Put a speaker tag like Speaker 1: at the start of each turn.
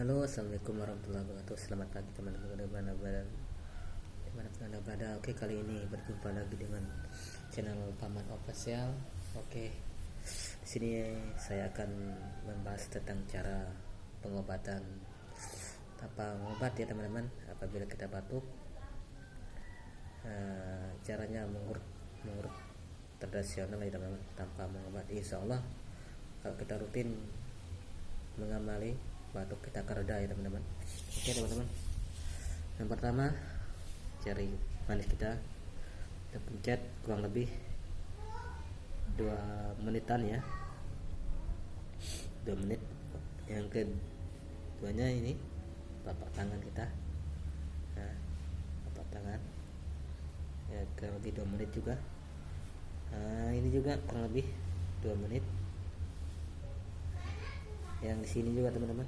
Speaker 1: Halo, assalamualaikum warahmatullahi wabarakatuh. Selamat pagi teman-teman dimanapun anda berada. Oke, kali ini berjumpa lagi dengan channel Paman Official. Oke, di sini saya akan membahas tentang cara pengobatan tanpa obat ya teman-teman. Apabila kita batuk, caranya mengurut tradisional ya teman-teman, tanpa mengobat. Insya Allah kalau kita rutin mengamali, batuk kita akan reda ya teman-teman. Oke teman-teman, yang pertama cari manis kita pencet kurang lebih 2 menitan ya, 2 menit. Yang keduanya ini telapak tangan kita, nah telapak tangan ya kurang lebih 2 menit juga. Nah ini juga kurang lebih 2 menit. Yang di sini juga teman-teman